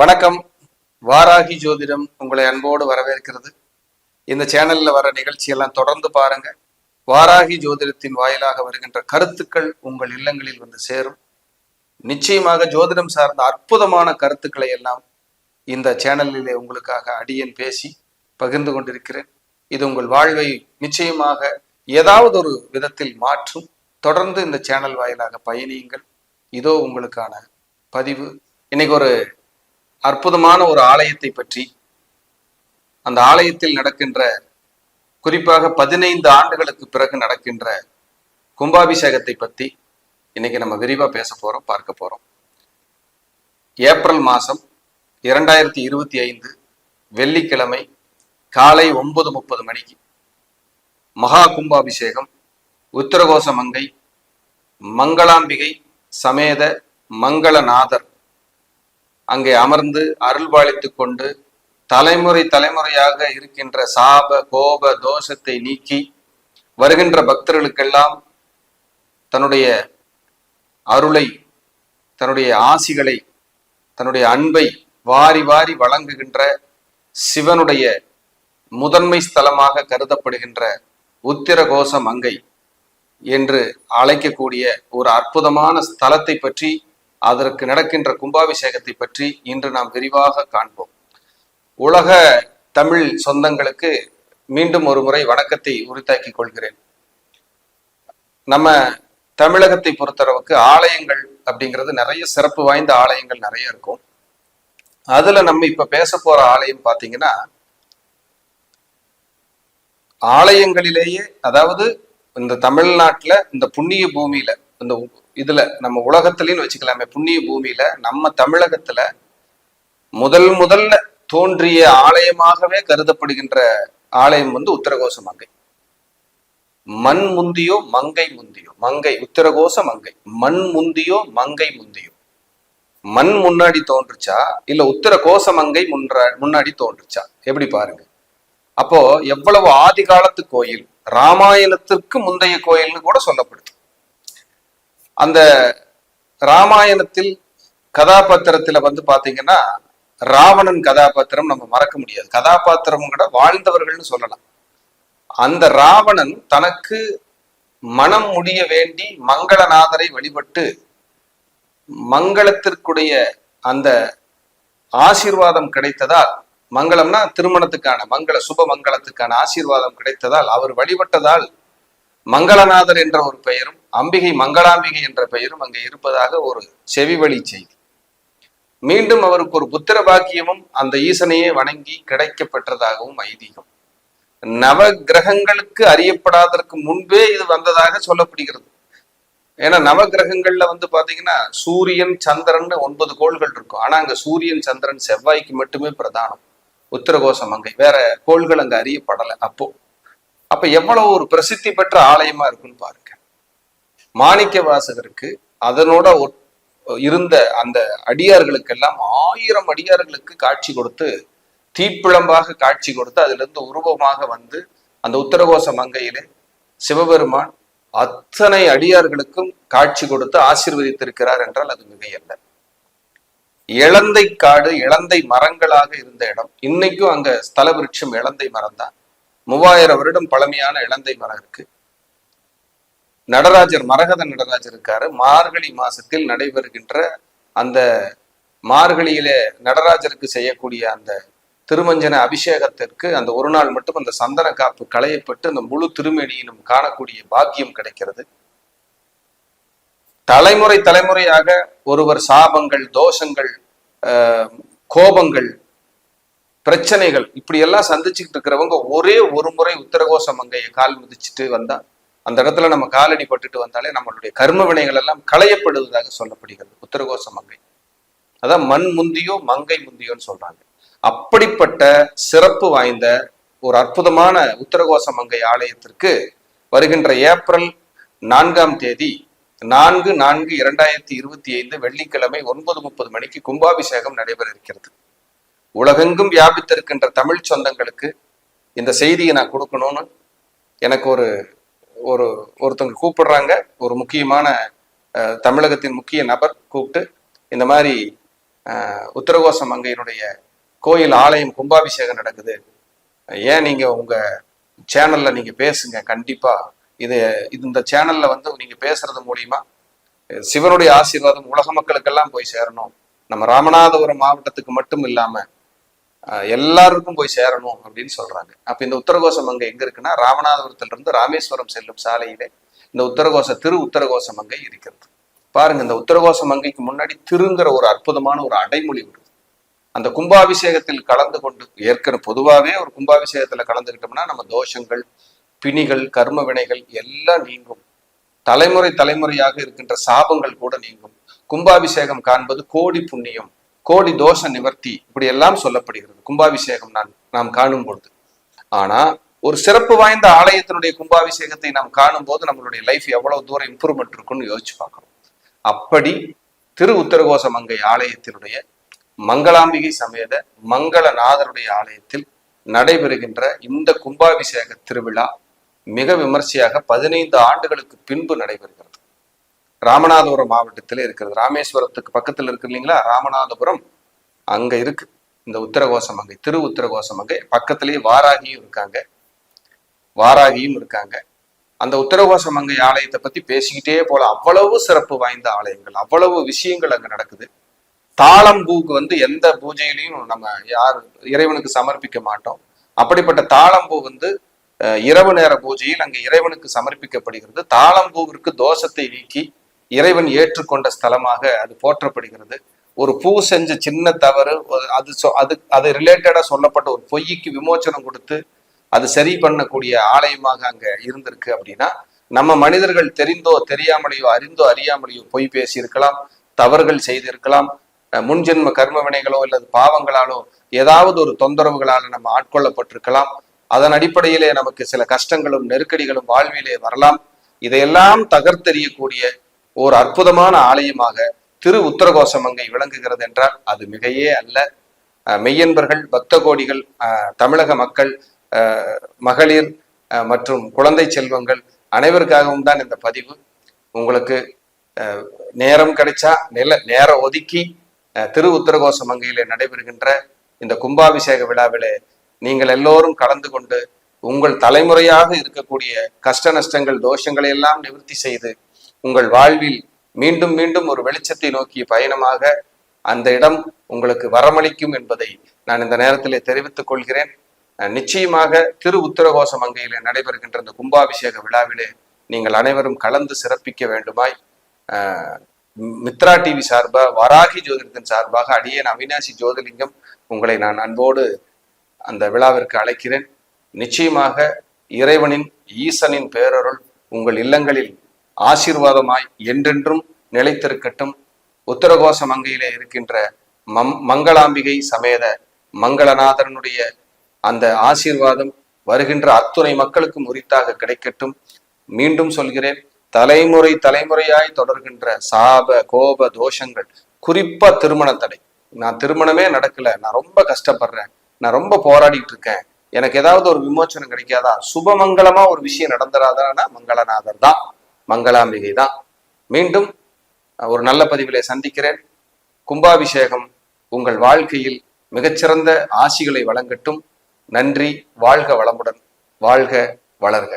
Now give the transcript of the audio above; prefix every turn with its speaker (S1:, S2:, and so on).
S1: வணக்கம். வாராகி ஜோதிடம் உங்களை அன்போடு வரவேற்கிறது. இந்த சேனல்ல வர நிகழ்ச்சியெல்லாம் தொடர்ந்து பாருங்க. வாராகி ஜோதிடத்தின் வாயிலாக வருகின்ற கருத்துக்கள் உங்கள் இல்லங்களில் வந்து சேரும். நிச்சயமாக ஜோதிடம் சார்ந்த அற்புதமான கருத்துக்களை எல்லாம் இந்த சேனலிலே உங்களுக்காக அடியேன் பேசி பகிர்ந்து கொண்டிருக்கிறேன். இது உங்கள் வாழ்வை நிச்சயமாக ஏதாவது ஒரு விதத்தில் மாற்றும். தொடர்ந்து இந்த சேனல் வாயிலாக பயணியுங்கள். இதோ உங்களுக்கான பதிவு. இன்னைக்கு ஒரு அற்புதமான ஒரு ஆலயத்தை பற்றி, அந்த ஆலயத்தில் நடக்கின்ற, குறிப்பாக 15 ஆண்டுகளுக்கு பிறகு நடக்கின்ற கும்பாபிஷேகத்தை பற்றி இன்னைக்கு நம்ம விரிவா பேச போறோம், பார்க்க போறோம். ஏப்ரல் மாசம் 2025 வெள்ளிக்கிழமை காலை 9:30 மணிக்கு மகா கும்பாபிஷேகம். உத்தரகோச மங்கை மங்களாம்பிகை சமேத மங்களநாதர் அங்கே அமர்ந்து அருள்பாலித்துக் கொண்டு தலைமுறை தலைமுறையாக இருக்கின்ற சாப கோப தோஷத்தை நீக்கி வருகின்ற பக்தர்களுக்கெல்லாம் தன்னுடைய அருளை, தன்னுடைய ஆசிகளை, தன்னுடைய அன்பை வாரி வாரி வழங்குகின்ற சிவனுடைய முதன்மை ஸ்தலமாக கருதப்படுகின்ற உத்திரகோச மங்கை என்று அழைக்கக்கூடிய ஒரு அற்புதமான ஸ்தலத்தை பற்றி, அதற்கு நடக்கின்ற கும்பாபிஷேகத்தை பற்றி இன்று நாம் விரிவாக காண்போம். உலக தமிழ் சொந்தங்களுக்கு மீண்டும் ஒரு முறை வணக்கத்தை உரித்தாக்கிக் கொள்கிறேன். நம்ம தமிழகத்தை பொறுத்தளவுக்கு ஆலயங்கள் அப்படிங்கிறது நிறைய சிறப்பு வாய்ந்த ஆலயங்கள் நிறைய இருக்கும். அதுல நம்ம இப்ப பேச போற ஆலயம் பாத்தீங்கன்னா, ஆலயங்களிலேயே, அதாவது இந்த தமிழ்நாட்டுல இந்த புண்ணிய பூமியில, இந்த இதுல நம்ம உலகத்திலேன்னு வச்சுக்கலாமே, புண்ணிய பூமியில நம்ம தமிழகத்துல முதல்ல தோன்றிய ஆலயமாகவே கருதப்படுகின்ற ஆலயம் வந்து உத்தரகோச மங்கை. மண் முந்தியோ மங்கை முந்தியோ, மங்கை உத்தரகோச மங்கை. மண் முந்தியோ மங்கை முந்தியோ, மண் முன்னாடி தோன்றுச்சா இல்ல உத்தரகோச மங்கை முன்னாடி தோன்றுச்சா? எப்படி பாருங்க. அப்போ எவ்வளவு ஆதி காலத்து கோயில், ராமாயணத்திற்கு முந்தைய கோயில்னு கூட சொல்லப்படுது. அந்த ராமாயணத்தில் கதாபாத்திரத்துல வந்து பாத்தீங்கன்னா, ராவணன் கதாபாத்திரம் நம்ம மறக்க முடியாது. கதாபாத்திரம் கூட வாழ்ந்தவர்கள்னு சொல்லலாம். அந்த ராவணன் தனக்கு மனம் முடிய வேண்டி மங்களநாதரை வழிபட்டு மங்களத்திற்குடைய அந்த ஆசீர்வாதம் கிடைத்ததால், மங்களம்னா திருமணத்துக்கான மங்கள சுப மங்களத்துக்கான ஆசீர்வாதம் கிடைத்ததால், அவர் வழிபட்டதால் மங்களநாதர் என்ற ஒரு பெயரும் அம்பிகை மங்களாம்பிகை என்ற பெயரும் அங்கே இருப்பதாக ஒரு செவிவழி செய்தி. மீண்டும் அவருக்கு ஒரு புத்திர பாக்கியமும் அந்த ஈசனையே வணங்கி கிடைக்கப்பட்டதாகவும் ஐதீகம். நவ கிரகங்களுக்கு அறியப்படாததற்கு முன்பே இது வந்ததாக சொல்லப்படுகிறது. ஏன்னா நவ கிரகங்கள்ல வந்து பாத்தீங்கன்னா சூரியன் சந்திரன் 9 கோள்கள் இருக்கும். ஆனா அங்க சூரியன் சந்திரன் செவ்வாய்க்கு மட்டுமே பிரதானம் உத்தரகோச மங்கை. வேற கோள்கள் அங்க அறியப்படலை. அப்ப எவ்வளவு ஒரு பிரசித்தி பெற்ற ஆலயமா இருக்குன்னு பாருங்க. மாணிக்க வாசகருக்கு அதனோட இருந்த அந்த அடியார்களுக்கெல்லாம் 1000 அடியார்களுக்கு காட்சி கொடுத்து, தீப்பிழம்பாக காட்சி கொடுத்து, அதுல இருந்து உருவமாக வந்து அந்த உத்தரகோச மங்கையிலே சிவபெருமான் அத்தனை அடியார்களுக்கும் காட்சி கொடுத்து ஆசீர்வதித்திருக்கிறார் என்றால் அது மிகையல்ல. இளந்தை காடு, இளந்தை மரங்களாக இருந்த இடம். இன்னைக்கும் அங்க ஸ்தல விருட்சம் இளந்தை மரம் தான். 3000 வருடம் பழமையான இளந்தை மரம் இருக்கு. நடராஜர், மரகத நடராஜர் இருக்காரு. மார்கழி மாசத்தில் நடைபெறுகின்ற அந்த மார்கழியிலே நடராஜருக்கு செய்யக்கூடிய அந்த திருமஞ்சன அபிஷேகத்திற்கு அந்த ஒரு நாள் மட்டும் அந்த சந்தன காப்பு களையப்பட்டு அந்த முழு திருமேனியிலும் காணக்கூடிய பாக்கியம் கிடைக்கிறது. தலைமுறை தலைமுறையாக ஒருவர் சாபங்கள், தோஷங்கள், கோபங்கள், பிரச்சனைகள் இப்படி எல்லாம் சந்திச்சுக்கிட்டு இருக்கிறவங்க ஒரே ஒரு முறை உத்தரகோச மங்கையை கால் மிதிச்சுட்டு வந்தா, அந்த இடத்துல நம்ம காலடி பட்டுட்டு வந்தாலே நம்மளுடைய கர்ம வினைகள் எல்லாம் களையப்படுவதாக சொல்லப்படுகிறது. உத்தரகோச மங்கை அதான் மண் முந்தியோ மங்கை முந்தியோன்னு சொல்றாங்க. அப்படிப்பட்ட சிறப்பு வாய்ந்த ஒரு அற்புதமான உத்தரகோச மங்கை ஆலயத்திற்கு வருகின்ற ஏப்ரல் 4ஆம் தேதி 4/4/2025 வெள்ளிக்கிழமை 9:30 மணிக்கு கும்பாபிஷேகம் நடைபெற இருக்கிறது. உலகெங்கும் வியாபித்திருக்கின்ற தமிழ் சொந்தங்களுக்கு இந்த செய்தியை நான் கொடுக்கணும்னு எனக்கு ஒருத்தவங்க கூப்பிடுறாங்க. ஒரு முக்கியமான தமிழகத்தின் முக்கிய நபர் கூப்பிட்டு, இந்த மாதிரி உத்தரகோச மங்கையினுடைய கோயில் ஆலயம் கும்பாபிஷேகம் நடக்குது, ஏன் நீங்க உங்க சேனல்ல நீங்க பேசுங்க, கண்டிப்பா இது இந்த சேனல்ல வந்து நீங்க பேசுறது மூலியமா சிவனுடைய ஆசீர்வாதம் உலக மக்களுக்கெல்லாம் போய் சேரணும், நம்ம ராமநாதபுரம் மாவட்டத்துக்கு மட்டும் இல்லாம எல்லாருக்கும் போய் சேரணும் அப்படின்னு சொல்றாங்க. அப்ப இந்த உத்தரகோச மங்கை எங்க இருக்குன்னா, ராமநாதபுரத்துல இருந்து ராமேஸ்வரம் செல்லும் சாலையிலே இந்த உத்தரகோச மங்கை இருக்கிறது. பாருங்க, இந்த உத்தரகோச மங்கைக்கு முன்னாடி திருங்கிற ஒரு அற்புதமான ஒரு அடைமொழி வருது. அந்த கும்பாபிஷேகத்தில் கலந்து கொண்டு, ஏற்கனவே பொதுவாகவே ஒரு கும்பாபிஷேகத்துல கலந்துக்கிட்டோம்னா நம்ம தோஷங்கள், பிணிகள், கர்ம வினைகள் எல்லாம் நீங்கும். தலைமுறையாக இருக்கின்ற சாபங்கள் கூட நீங்கும். கும்பாபிஷேகம் காண்பது கோடி புண்ணியம், கோடி தோஷ நிவர்த்தி, இப்படி எல்லாம் சொல்லப்படுகிறது கும்பாபிஷேகம் நாம் காணும் பொழுது. ஆனா ஒரு சிறப்பு வாய்ந்த ஆலயத்தினுடைய கும்பாபிஷேகத்தை நாம் காணும் போது நம்மளுடைய லைஃப் எவ்வளவு தூரம் இம்ப்ரூவ்மெண்ட் இருக்குன்னு யோசிச்சு பார்க்கணும். அப்படி உத்தரகோச மங்கை ஆலயத்தினுடைய மங்களாம்பிகை சமேத மங்களநாதருடைய ஆலயத்தில் நடைபெறுகின்ற இந்த கும்பாபிஷேக திருவிழா மிக விமர்சையாக 15 ஆண்டுகளுக்கு பின்பு நடைபெறுகிறது. ராமநாதபுரம் மாவட்டத்தில் இருக்கிறது. ராமேஸ்வரத்துக்கு பக்கத்தில் இருக்கு இல்லைங்களா ராமநாதபுரம், அங்க இருக்கு இந்த உத்தரகோச மங்கை, உத்தரகோச மங்கை. பக்கத்திலேயே வாராகியும் இருக்காங்க. அந்த உத்தரகோச மங்கை ஆலயத்தை பத்தி பேசிக்கிட்டே போல, அவ்வளவு சிறப்பு வாய்ந்த ஆலயங்கள், அவ்வளவு விஷயங்கள் அங்க நடக்குது. தாளம்பூக்கு வந்து எந்த பூஜையிலையும் நம்ம இறைவனுக்கு சமர்ப்பிக்க மாட்டோம். அப்படிப்பட்ட தாளம்பூ வந்து இரவு நேர பூஜையில் அங்கு இறைவனுக்கு சமர்ப்பிக்கப்படுகிறது. தாளம்பூவிற்கு தோஷத்தை நீக்கி இறைவன் ஏற்றுக்கொண்ட ஸ்தலமாக அது போற்றப்படுகிறது. ஒரு பூ செஞ்ச சின்ன தவறு, அது ரிலேட்டடா சொல்லப்பட்ட ஒரு பொய்க்கு விமோச்சனம் கொடுத்து அது சரி பண்ணக்கூடிய ஆலயமாக அங்க இருந்திருக்கு. அப்படின்னா நம்ம மனிதர்கள் தெரிந்தோ தெரியாமலையோ, அறிந்தோ அறியாமலையோ பொய் பேசி இருக்கலாம், தவறுகள் செய்திருக்கலாம், முன்ஜென்ம கர்ம வினைகளோ அல்லது பாவங்களாலோ ஏதாவது ஒரு தொந்தரவுகளால நம்ம ஆட்கொள்ளப்பட்டிருக்கலாம். அதன் அடிப்படையிலே நமக்கு சில கஷ்டங்களும் நெருக்கடிகளும் வாழ்விலே வரலாம். இதையெல்லாம் தகர்த்தெறியக்கூடிய ஒரு அற்புதமான ஆலயமாக உத்தரகோச மங்கை விளங்குகிறது என்றால் அது மிகையே அல்ல. மெய்யன்பர்கள், பக்த கோடிகள், தமிழக மக்கள், மகளிர் மற்றும் குழந்தை செல்வங்கள் அனைவருக்காகவும் தான் இந்த பதிவு. உங்களுக்கு நேரம் கிடைச்சா நேரம் ஒதுக்கி உத்தரகோச மங்கையிலே நடைபெறுகின்ற இந்த கும்பாபிஷேக விழாவிலே நீங்கள் எல்லோரும் கலந்து கொண்டு உங்கள் தலைமுறையாக இருக்கக்கூடிய கஷ்ட நஷ்டங்கள், தோஷங்களை எல்லாம் நிவர்த்தி செய்து உங்கள் வாழ்வில் மீண்டும் மீண்டும் ஒரு வெளிச்சத்தை நோக்கிய பயணமாக அந்த இடம் உங்களுக்கு வரமளிக்கும் என்பதை நான் இந்த நேரத்திலே தெரிவித்துக் கொள்கிறேன். நிச்சயமாக உத்தரகோச மங்கையிலே நடைபெறுகின்ற இந்த கும்பாபிஷேக விழாவிலே நீங்கள் அனைவரும் கலந்து சிறப்பிக்க வேண்டுமாய் மித்ரா டிவி சார்பாக, வராகி ஜோதிடத்தின் சார்பாக அடியேன் அவினாசி ஜோதிலிங்கம் உங்களை நான் அன்போடு அந்த விழாவிற்கு அழைக்கிறேன். நிச்சயமாக இறைவனின், ஈசனின் பேரருள் உங்கள் இல்லங்களில் ஆசீர்வாதமாய் என்றென்றும் நிலைத்திருக்கட்டும். உத்தரகோச மங்கையிலே இருக்கின்ற மங்களாம்பிகை சமேத மங்களநாதனுடைய அந்த ஆசீர்வாதம் வருகின்ற அத்துணை மக்களுக்கும் உரித்தாக கிடைக்கட்டும். மீண்டும் சொல்கிறேன், தலைமுறையாய் தொடர்கின்ற சாப கோப தோஷங்கள், குறிப்பா திருமண தடை, நான் திருமணமே நடக்கல, நான் ரொம்ப கஷ்டப்படுறேன், நான் ரொம்ப போராடிட்டு இருக்கேன், எனக்கு ஏதாவது ஒரு விமோச்சனம் கிடைக்காதா, சுபமங்கலமா ஒரு விஷயம் நடந்துராதான்னா மங்களநாதர் தான், மங்களாம்பிகை தான். மீண்டும் ஒரு நல்ல பதிவிலே சந்திக்கிறேன். கும்பாபிஷேகம் உங்கள் வாழ்க்கையில் மிகச்சிறந்த ஆசிகளை வழங்கட்டும். நன்றி. வாழ்க வளமுடன், வாழ்க வளர்க.